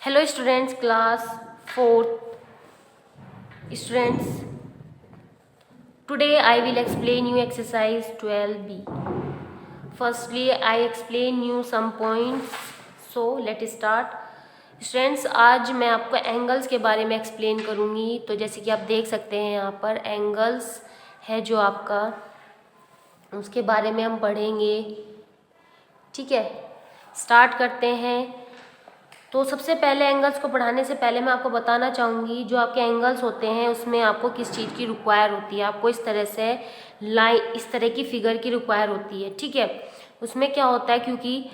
Hello students, class 4th students. Today I will explain you exercise 12b. Firstly, I explain you some points. So let's start. Students, आज मैं आपको angles के बारे में explain करूँगी। तो जैसे कि आप देख सकते हैं यहाँ पर एंगल्स है जो आपका, उसके बारे में हम पढ़ेंगे। ठीक है, स्टार्ट करते हैं। तो सबसे पहले एंगल्स को पढ़ाने से पहले मैं आपको बताना चाहूँगी जो आपके एंगल्स होते हैं उसमें आपको किस चीज़ की रिक्वायर होती है। आपको इस तरह से लाइन, इस तरह की फिगर की रिक्वायर होती है। ठीक है, उसमें क्या होता है, क्योंकि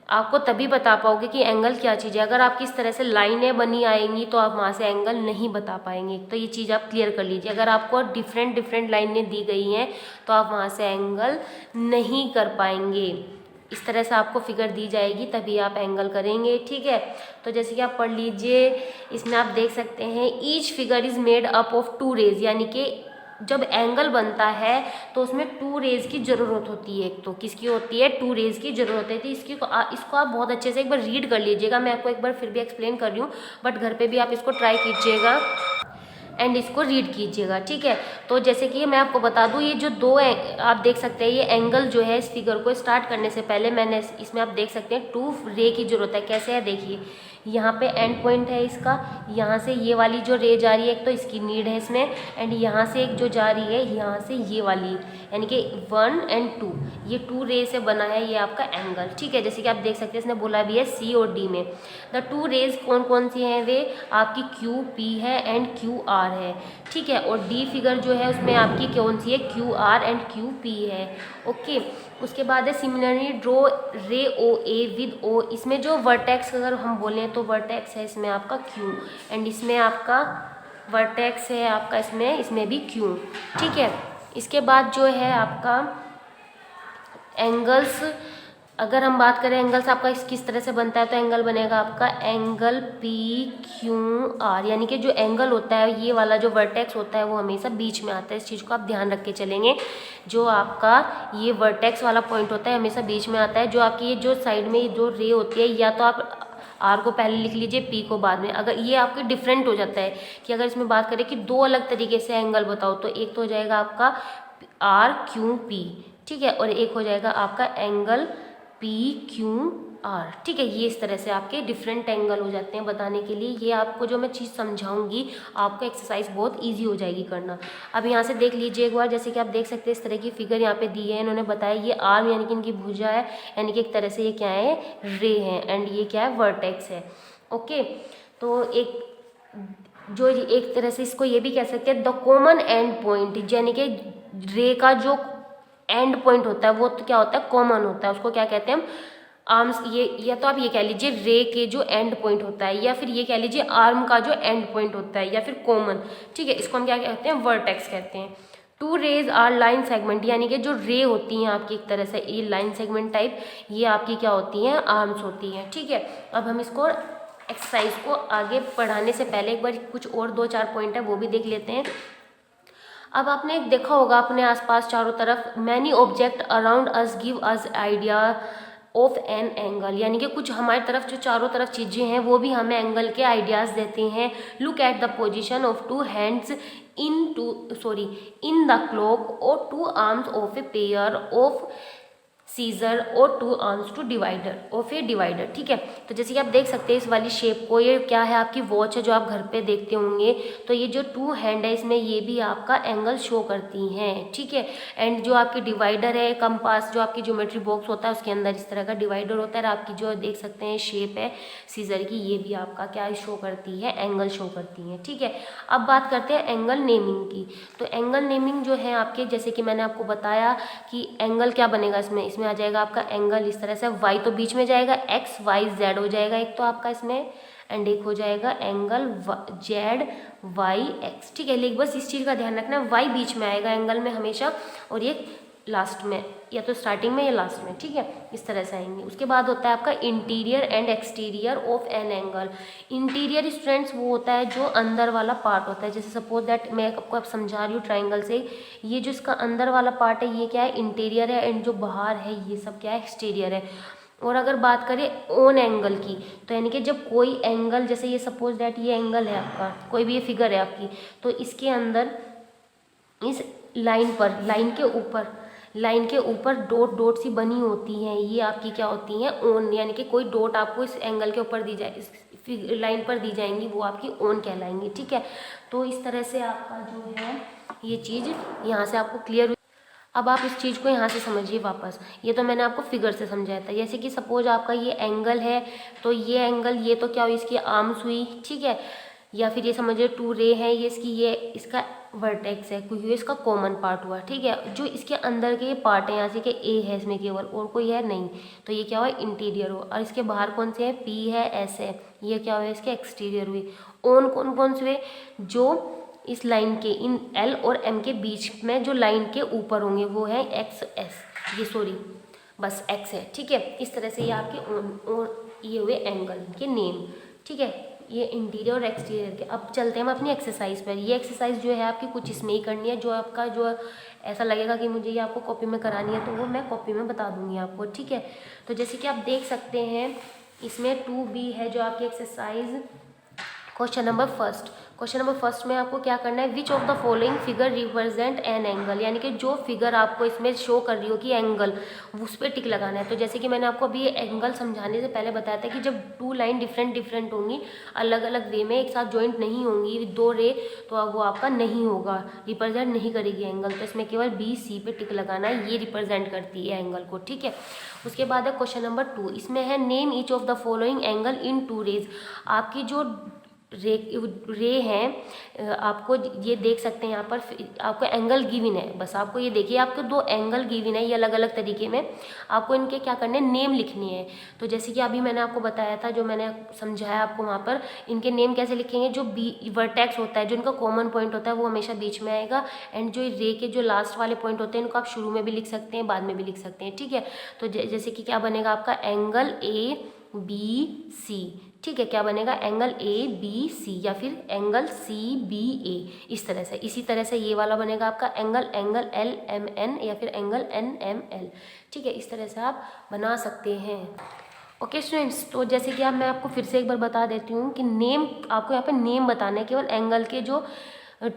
आपको तभी बता पाओगे कि एंगल क्या चीज़ है। अगर आपकी इस तरह से लाइनें बनी आएंगी तो आप वहाँ से एंगल नहीं बता पाएंगे। तो ये चीज़ आप क्लियर कर लीजिए। अगर आपको डिफरेंट लाइनें दी गई हैं तो आप वहाँ से एंगल नहीं कर पाएंगे। इस तरह से आपको फिगर दी जाएगी तभी आप एंगल करेंगे। ठीक है, तो जैसे कि आप पढ़ लीजिए, इसमें आप देख सकते हैं each figure is made up of two rays, यानी कि जब एंगल बनता है तो उसमें टू रेज की ज़रूरत होती है। एक तो किसकी होती है, टू रेज की ज़रूरत होती है। इसको आप बहुत अच्छे से एक बार रीड कर लीजिएगा। मैं आपको एक बार फिर भी एक्सप्लेन कर रही हूँ, बट घर पे भी आप इसको ट्राई कीजिएगा एंड इसको रीड कीजिएगा। ठीक है, तो जैसे कि मैं आपको बता दूं, ये जो दो आप देख सकते हैं, ये एंगल जो है इस फिगर को स्टार्ट करने से पहले मैंने इसमें आप देख सकते हैं टू रे की जरूरत है। कैसे है देखिए, यहाँ पे एंड पॉइंट है इसका, यहाँ से ये वाली जो रे जा रही है एक तो इसकी नीड है इसमें, एंड यहाँ से एक जो जा रही है यहाँ से ये वाली, यानी कि 1 एंड 2, ये 2 रे से बना है ये आपका एंगल। ठीक है, जैसे कि आप देख सकते हैं इसने बोला भी है सी और डी में। द टू रेज कौन कौन सी हैं, वे आपकी क्यू पी है एंड क्यू आर है। ठीक है, और डी फिगर जो है उसमें आपकी कौन सी है, Q R and Q P है। ओके, उसके बाद है सिमिलरली ड्रॉ रे ओ ए विद ओ। इसमें जो वर्टेक्स अगर हम बोलें तो वर्टेक्स है इसमें आपका क्यू, एंड इसमें आपका वर्टेक्स है आपका इसमें भी क्यू। ठीक है, इसके बाद जो है आपका एंगल्स, अगर हम बात करें एंगल्स आपका किस तरह से बनता है, तो एंगल बनेगा आपका एंगल पी क्यू आर, यानी कि जो एंगल होता है ये वाला जो वर्टेक्स होता है वो हमेशा बीच में आता है। इस चीज़ को आप ध्यान रख के चलेंगे। जो आपका ये वर्टेक्स वाला पॉइंट होता है हमेशा बीच में आता है। जो आपकी ये जो साइड में जो रे होती है, या तो आप आर को पहले लिख लीजिए, पी को बाद में। अगर ये आपके डिफरेंट हो जाता है कि अगर इसमें बात करें कि दो अलग तरीके से एंगल बताओ, तो एक तो हो जाएगा आपका आर क्यू पी, ठीक है, और एक हो जाएगा आपका एंगल पी क्यू आर। ठीक है, ये इस तरह से आपके डिफरेंट एंगल हो जाते हैं बताने के लिए। ये आपको जो मैं चीज़ समझाऊंगी आपको एक्सरसाइज बहुत इजी हो जाएगी करना। अब यहाँ से देख लीजिए एक बार, जैसे कि आप देख सकते हैं इस तरह की फिगर यहाँ पे दी है। इन्होंने बताया ये आर्म यानी कि इनकी भुजा है, यानी कि एक तरह से ये क्या है, रे है, एंड ये क्या है, वर्टेक्स है। ओके, तो जो एक तरह से इसको ये भी कह सकते हैं द कॉमन एंड पॉइंट, यानी कि रे का जो एंड पॉइंट होता है वो तो क्या होता है, कॉमन होता है। उसको क्या कहते हैं हम, आर्म्स, ये या तो आप ये कह लीजिए रे के जो एंड पॉइंट होता है, या फिर ये कह लीजिए आर्म का जो एंड पॉइंट होता है, या फिर कॉमन। ठीक है, इसको हम क्या कहते हैं, वर्टेक्स कहते हैं। Two rays are line segment, यानी कि जो रे होती हैं आपकी एक तरह से ये लाइन सेगमेंट टाइप, ये आपकी क्या होती हैं, आर्म्स होती हैं। ठीक है, अब हम इसको एक्सरसाइज को आगे बढ़ाने से पहले एक बार कुछ और 2-4 पॉइंट है वो भी देख लेते हैं। अब आपने देखा होगा अपने आसपास चारों तरफ, many object around us give us idea of an angle, यानी कि कुछ हमारी तरफ जो चारों तरफ चीज़ें हैं वो भी हमें एंगल के आइडियाज़ देते हैं। Look at the position of two hands in the clock और two arms of a pair of scissor और two arms to divider of a divider. ठीक है, तो जैसे कि आप देख सकते हैं इस वाली शेप को, ये क्या है, आपकी वॉच है जो आप घर पे देखते होंगे। तो ये जो टू हैंड है इसमें ये भी आपका एंगल शो करती हैं। ठीक है, एंड जो आपकी डिवाइडर है, कंपास जो आपकी ज्योमेट्री बॉक्स होता है उसके अंदर इस तरह का डिवाइडर होता है। आपकी जो देख सकते हैं शेप है सीजर की, ये भी आपका क्या शो करती है, एंगल शो करती है। ठीक है, अब बात करते हैं एंगल नेमिंग की। तो एंगल नेमिंग जो है आपके, जैसे कि मैंने आपको बताया कि एंगल क्या बनेगा, इसमें आ जाएगा आपका एंगल इस तरह से, y तो बीच में जाएगा, x y z हो जाएगा एक तो आपका इसमें, एंड एक हो जाएगा एंगल z y x। ठीक है, लेकिन बस इस चीज़ का ध्यान रखना, y बीच में आएगा एंगल में हमेशा, और ये लास्ट में, या तो स्टार्टिंग में या लास्ट में। ठीक है, इस तरह से आएंगे। उसके बाद होता है आपका interior and exterior of an angle. Interior students वो होता है जो अंदर वाला पार्ट होता है। जैसे सपोज दैट मैं आपको अब समझा रही हूँ ट्राइंगल से, ये जो इसका अंदर वाला पार्ट है ये क्या है, इंटीरियर है, एंड जो बाहर है ये सब क्या है, एक्सटीरियर है। और अगर बात करें ओन एंगल की, तो यानी कि जब कोई एंगल, जैसे ये सपोज दैट ये एंगल है आपका, कोई भी ये फिगर है आपकी, तो इसके अंदर इस लाइन पर, लाइन के ऊपर डॉट डॉट सी बनी होती हैं, ये आपकी क्या होती हैं, ओन, यानी कि कोई डॉट आपको इस एंगल के ऊपर दी जाए, इस लाइन पर दी जाएंगी, वो आपकी ओन कहलाएंगी। ठीक है, तो इस तरह से आपका जो है ये चीज़ यहाँ से आपको क्लियर हुई। अब आप इस चीज़ को यहाँ से समझिए वापस। ये तो मैंने आपको फिगर से समझाया था। जैसे कि सपोज आपका ये एंगल है, तो ये एंगल, ये तो क्या हुई, इसकी आर्म्स हुई, ठीक है, या फिर ये समझिए 2 रे है, ये इसकी, ये इसका वर्टेक्स है, क्योंकि ये इसका कॉमन पार्ट हुआ। ठीक है, जो इसके अंदर के ये पार्ट है, यहाँ से कि ए है इसमें केवल, और कोई है नहीं, तो ये क्या हुआ, इंटीरियर हुआ। और इसके बाहर कौन से है, पी है, एस है, ये क्या हुआ, इसके एक्सटीरियर हुई। ओन कौन कौन से हुए, जो इस लाइन के, इन एल और एम के बीच में जो लाइन के ऊपर होंगे, वो है एक्स एस, ये सॉरी बस एक्स है। ठीक है, इस तरह से ये आपके और ये हुए एंगल के नेम। ठीक है, ये इंटीरियर और एक्सटीरियर के। अब चलते हैं हम अपनी एक्सरसाइज पर। ये एक्सरसाइज जो है आपकी कुछ इसमें ही करनी है, जो आपका जो ऐसा लगेगा कि मुझे ये आपको कॉपी में करानी है, तो वो मैं कॉपी में बता दूंगी आपको। ठीक है, तो जैसे कि आप देख सकते हैं इसमें 2B है जो आपकी एक्सरसाइज। क्वेश्चन नंबर फर्स्ट में आपको क्या करना है, which of the following figure represent an angle, यानी कि जो फिगर आपको इसमें शो कर रही हो कि एंगल, उस पर टिक लगाना है। तो जैसे कि मैंने आपको अभी एंगल समझाने से पहले बताया था कि जब 2 लाइन डिफरेंट होंगी, अलग अलग वे में एक साथ ज्वाइंट नहीं होंगी 2 रे, तो वो आपका नहीं होगा, रिप्रेजेंट नहीं करेगी एंगल। तो इसमें केवल बी सी पे टिक लगाना है, ये रिप्रेजेंट करती है एंगल को। ठीक है, उसके बाद है क्वेश्चन नंबर 2। इसमें है name each of the following angle in 2 rays. आपकी जो रे हैं, आपको ये देख सकते हैं यहाँ पर आपको एंगल गिवन है। बस आपको ये देखिए, आपको 2 एंगल गिवन है, ये अलग अलग तरीके में, आपको इनके क्या करने, नेम लिखनी है। तो जैसे कि अभी मैंने आपको बताया था, जो मैंने समझाया आपको वहाँ पर, इनके नेम कैसे लिखेंगे, जो वर्टेक्स होता है, जो इनका कॉमन पॉइंट होता है, वो हमेशा बीच में आएगा। एंड जो रे के जो लास्ट वाले पॉइंट होते हैं, इनको आप शुरू में भी लिख सकते हैं, बाद में भी लिख सकते हैं। ठीक है, तो जैसे कि क्या बनेगा आपका एंगल ABC। ठीक है, क्या बनेगा, एंगल ABC, या फिर एंगल CBA, इस तरह से। इसी तरह से ये वाला बनेगा आपका एंगल LMN, या फिर एंगल NML। ठीक है, इस तरह से आप बना सकते हैं। ओके स्टूडेंट्स, तो जैसे कि मैं आपको फिर से एक बार बता देती हूँ कि नेम, आपको यहाँ पे नेम बताना है, केवल एंगल के जो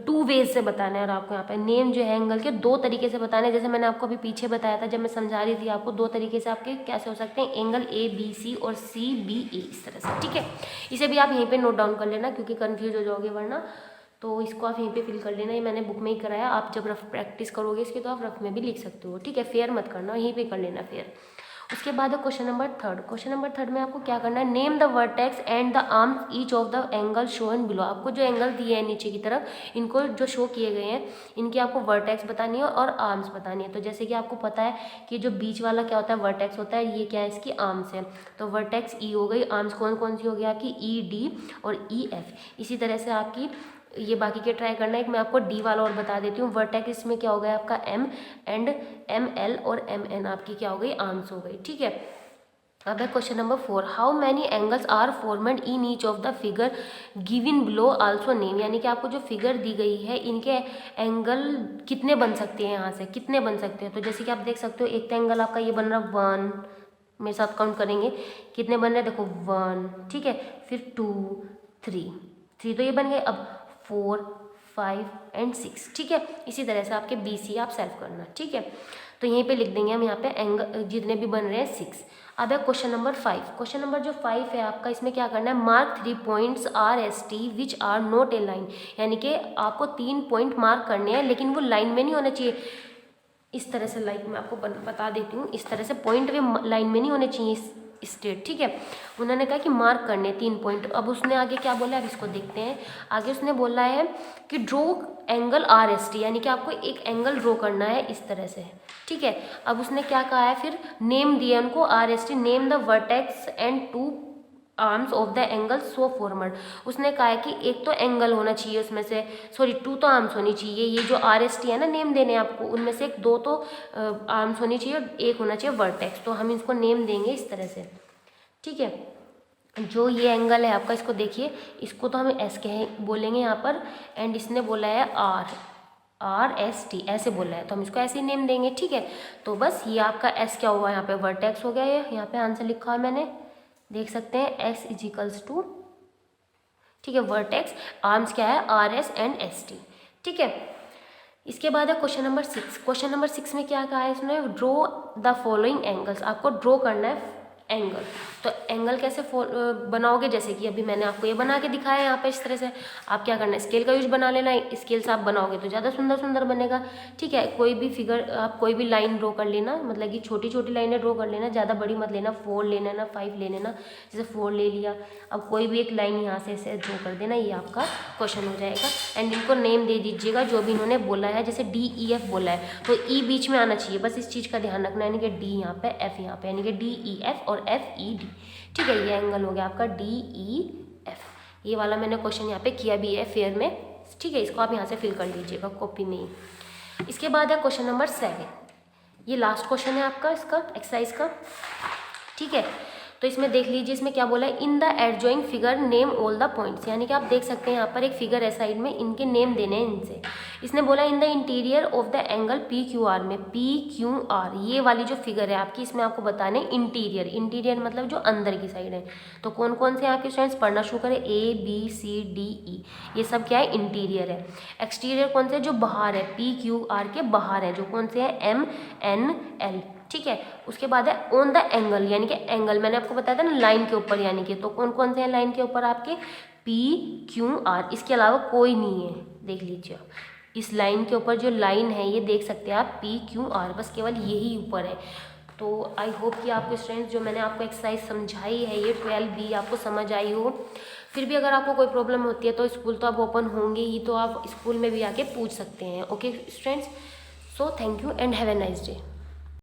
2 वेज से बताना है। और आपको यहाँ पे नेम जो है एंगल के 2 तरीके से बताना है। जैसे मैंने आपको अभी पीछे बताया था, जब मैं समझा रही थी आपको, 2 तरीके से आपके कैसे हो सकते हैं, एंगल ABC और CBA, इस तरह से। ठीक है, इसे भी आप यहीं पे नोट डाउन कर लेना, क्योंकि कंफ्यूज हो जाओगे वरना। तो इसको आप यहीं पे फिल कर लेना, ये मैंने बुक में ही कराया। आप जब रफ प्रैक्टिस करोगे इसकी, तो आप रफ में भी लिख सकते हो। ठीक है, फेयर मत करना, यहीं पे कर लेना फेयर। उसके बाद है क्वेश्चन नंबर थर्ड में आपको क्या करना है, name the vertex and the arms each of the angle shown below. आपको जो एंगल दिए हैं नीचे की तरफ, इनको जो शो किए गए हैं, इनकी आपको वर्टेक्स बतानी है और आर्म्स बतानी है। तो जैसे कि आपको पता है कि जो बीच वाला क्या होता है, वर्टेक्स होता है, ये क्या है, इसकी आर्म्स है। तो वर्टेक्स E हो गई, आर्म्स कौन कौन सी हो गई आपकी, ED और EF। इसी तरह से आपकी ये बाकी के ट्राई करना है। एक मैं आपको D वाला और बता देती हूँ। वर्टेक्स इसमें क्या हो गया आपका M, एंड ML और MN आपकी क्या हो गई, आर्म्स हो गई। ठीक है, अब है question number 4। How many angles are formed in each of the figure given below also name. यानी कि आपको जो फिगर दी गई है, इनके एंगल कितने बन सकते हैं, यहाँ से कितने बन सकते हैं। तो जैसे कि आप देख सकते हो, एक तो एंगल आपका ये बन रहा 1, मेरे साथ काउंट करेंगे कितने बन रहे हैं, देखो 1, ठीक है, फिर 2, 3 तो ये बन गए। अब 4, 5 एंड 6। ठीक है, इसी तरह से आपके BC आप सेल्फ करना। ठीक है, तो यहीं पे लिख देंगे हम यहाँ पे एंगल जितने भी बन रहे हैं 6। अब है क्वेश्चन नंबर 5। क्वेश्चन नंबर जो 5 है आपका, इसमें क्या करना है, mark 3 points RST which are not a line. यानी कि आपको 3 पॉइंट मार्क करने हैं, लेकिन वो लाइन में नहीं होना चाहिए। इस तरह से लाइक मैं आपको बता देती हूँ, इस तरह से पॉइंट वे लाइन में नहीं होने चाहिए स्ट्रेट। ठीक है, उन्होंने कहा कि मार्क करने 3 पॉइंट। अब उसने आगे क्या बोला, अब इसको देखते हैं। आगे उसने बोला है कि ड्रॉ एंगल RST, यानी कि आपको एक एंगल ड्रॉ करना है इस तरह से। ठीक है, अब उसने क्या कहा है, फिर नेम दिया उनको RST, name the vertex and 2 arms of the angle so formed. उसने कहा है कि एक तो एंगल होना चाहिए उसमें से, सॉरी 2 तो आर्म्स होनी चाहिए। ये जो RST है ना, नेम देने आपको, उनमें से 2 तो आर्म्स होनी चाहिए और 1 होना चाहिए वर्टेक्स। तो हम इसको नेम देंगे इस तरह से। ठीक है, जो ये एंगल है आपका, इसको देखिए, इसको तो हम S कहे बोलेंगे यहाँ पर, एंड इसने बोला है R। RST ऐसे बोला है तो हम इसको ऐसे ही नेम देंगे, ठीक है। तो बस ये आपका S क्या हुआ, यहाँ पे वर्टेक्स हो गया, ये यहाँ पे आंसर लिखा है मैंने, देख सकते हैं S = ठीक है वर्टेक्स, आर्म्स क्या है RS एंड ST, ठीक है। इसके बाद है क्वेश्चन नंबर 6। क्वेश्चन नंबर 6 में क्या कहा है इसने, ड्रॉ द फॉलोइंग एंगल्स, आपको ड्रॉ करना है एंगल। तो एंगल कैसे बनाओगे, जैसे कि अभी मैंने आपको ये बना के दिखाया है यहाँ पे, इस तरह से आप क्या करना है, स्केल का यूज बना लेना है, स्केल से आप बनाओगे तो ज़्यादा सुंदर सुंदर बनेगा, ठीक है। कोई भी फिगर आप कोई भी लाइन ड्रॉ कर लेना, मतलब कि छोटी छोटी लाइनें ड्रॉ कर लेना, ज़्यादा बड़ी मत लेना, 4 ले लेना, 5 ले लेना, जैसे 4 ले लिया। अब कोई भी एक लाइन यहाँ से ऐसे ड्रॉ कर देना, ये आपका क्वेश्चन हो जाएगा। एंड इनको नेम दे दीजिएगा जो भी इन्होंने बोला है, जैसे DEF बोला है तो E बीच में आना चाहिए, बस इस चीज़ का ध्यान रखना, यानी कि D यहाँ पे, F यहाँ पे, यानी कि DEF और FED, ठीक है। ये एंगल हो गया आपका DEF। ये वाला मैंने क्वेश्चन यहाँ पे किया भी है फेयर में, ठीक है। इसको आप यहाँ से फिल कर लीजिएगा कॉपी में ही। इसके बाद है क्वेश्चन नंबर 7, ये लास्ट क्वेश्चन है आपका इसका एक्सरसाइज का, ठीक है। तो इसमें देख लीजिए, इसमें क्या बोला है, in the adjoining figure name all the points, यानी कि आप देख सकते हैं यहाँ पर एक फिगर है साइड में, इनके नेम देने हैं इनसे। इसने बोला in the interior of the angle PQR में, PQR ये वाली जो फिगर है आपकी, इसमें आपको बताने इंटीरियर, इंटीरियर मतलब जो अंदर की साइड है। तो कौन कौन से आपके स्टूडेंट्स पढ़ना शुरू करें, ABCDE, ये सब क्या है, इंटीरियर है। एक्सटीरियर कौन से, जो बाहर है, PQR के बाहर है, जो कौन से हैं, MNL, ठीक है। उसके बाद है ऑन द एंगल, यानी कि एंगल मैंने आपको बताया था ना लाइन के ऊपर, यानी कि तो कौन कौन से हैं लाइन के ऊपर आपके, PQR, इसके अलावा कोई नहीं है, देख लीजिए इस लाइन के ऊपर जो लाइन है ये देख सकते हैं आप, PQR, बस केवल यही ऊपर है। तो आई होप कि आपको स्टूडेंट्स जो मैंने आपको एक्सरसाइज समझाई है ये 12B आपको समझ आई हो। फिर भी अगर आपको कोई प्रॉब्लम होती है तो स्कूल तो अब ओपन होंगे ही, तो आप स्कूल में भी आके पूछ सकते हैं, okay students. So thank you and have a nice day.